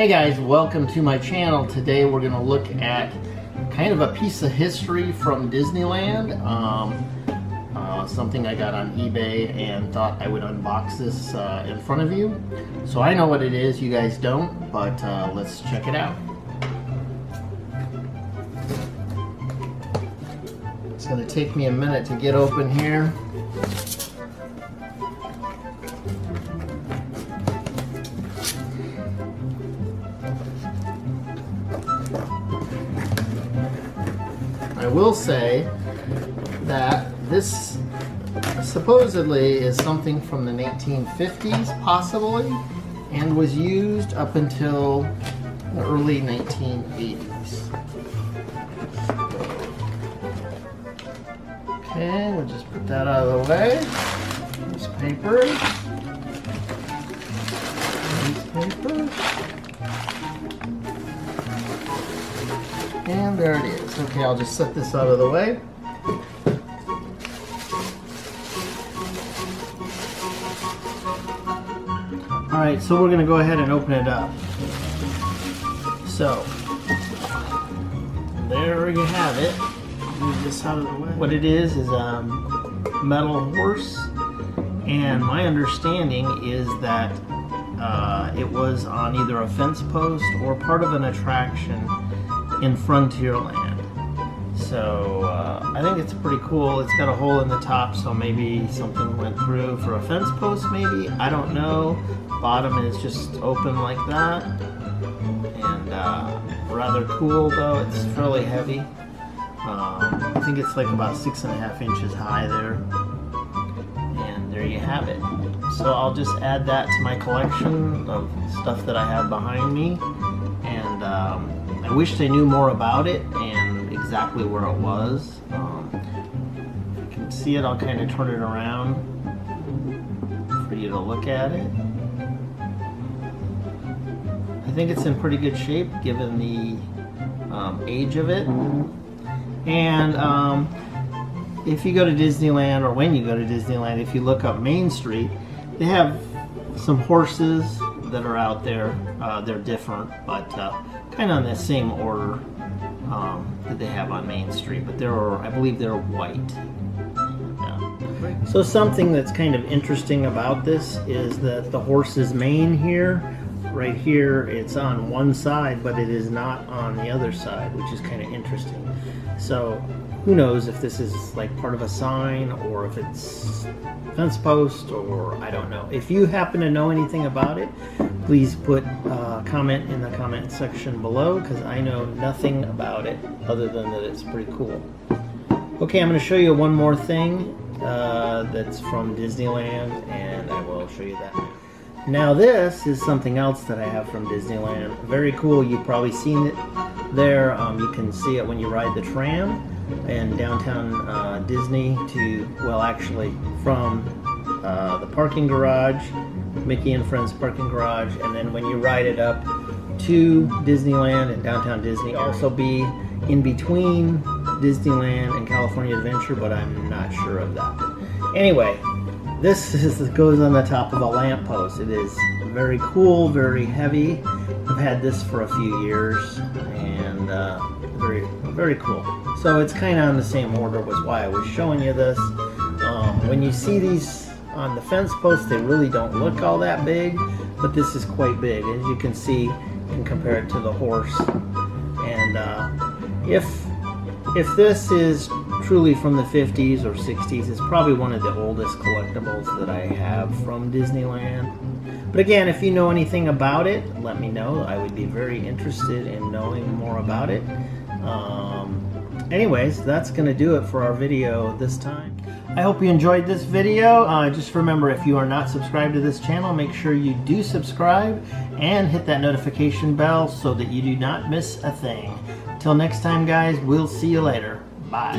Hey guys, welcome to my channel. Today we're going to look at kind of a piece of history from Disneyland. Something I got on eBay and thought I would unbox this in front of you. So I know what it is, you guys don't, but let's check it out. It's going to take me a minute to get open here. I will say that this supposedly is something from the 1950s, possibly, and was used up until the early 1980s. Okay, we'll just put that out of the way. This paper. And there it is. Okay, I'll just set this out of the way. Alright, so we're going to go ahead and open it up. So, there you have it. Move this out of the way. What it is a metal horse, and my understanding is that it was on either a fence post or part of an attraction in Frontierland. So I think it's pretty cool. It's got a hole in the top, so maybe something went through for a fence post, maybe. I don't know. Bottom is just open like that. And rather cool though. It's fairly heavy. I think it's like about 6.5 inches high there. And there you have it. So I'll just add that to my collection of stuff that I have behind me. And I wished I knew more about it and exactly where it was. If you can see it, I'll kind of turn it around for you to look at it. I think it's in pretty good shape given the age of it. And if you go to Disneyland, or when you go to Disneyland, if you look up Main Street, they have some horses that are out there. They're different, but kind of on the same order that they have on Main Street, but I believe they're white. Yeah. So something that's kind of interesting about this is that the horse's mane here, right here, it's on one side, but it is not on the other side, which is kind of interesting. So who knows if this is like part of a sign or if it's fence post, or I don't know. If you happen to know anything about it, please put a comment in the comment section below, because I know nothing about it other than that it's pretty cool. Okay, I'm going to show you one more thing that's from Disneyland, and I will show you that now. Now this is something else that I have from Disneyland. Very cool. You've probably seen it there. You can see it when you ride the tram in downtown Disney to, well, actually from the parking garage, Mickey and Friends parking garage, and then when you ride it up to Disneyland and downtown Disney, also be in between Disneyland and California Adventure, but I'm not sure of that. Anyway, this goes on the top of a lamppost. It is very cool, very heavy. I've had this for a few years, and very, very cool. So it's kind of on the same order, was why I was showing you this. When you see these on the fence posts, they really don't look all that big, but this is quite big. As you can see, you can compare it to the horse. And if this is truly from the 50s or 60s, it's probably one of the oldest collectibles that I have from Disneyland. But again, if you know anything about it, let me know. I would be very interested in knowing more about it. Anyways, that's going to do it for our video this time. I hope you enjoyed this video. Just remember, if you are not subscribed to this channel, make sure you do subscribe and hit that notification bell so that you do not miss a thing. Till next time, guys, we'll see you later. Bye.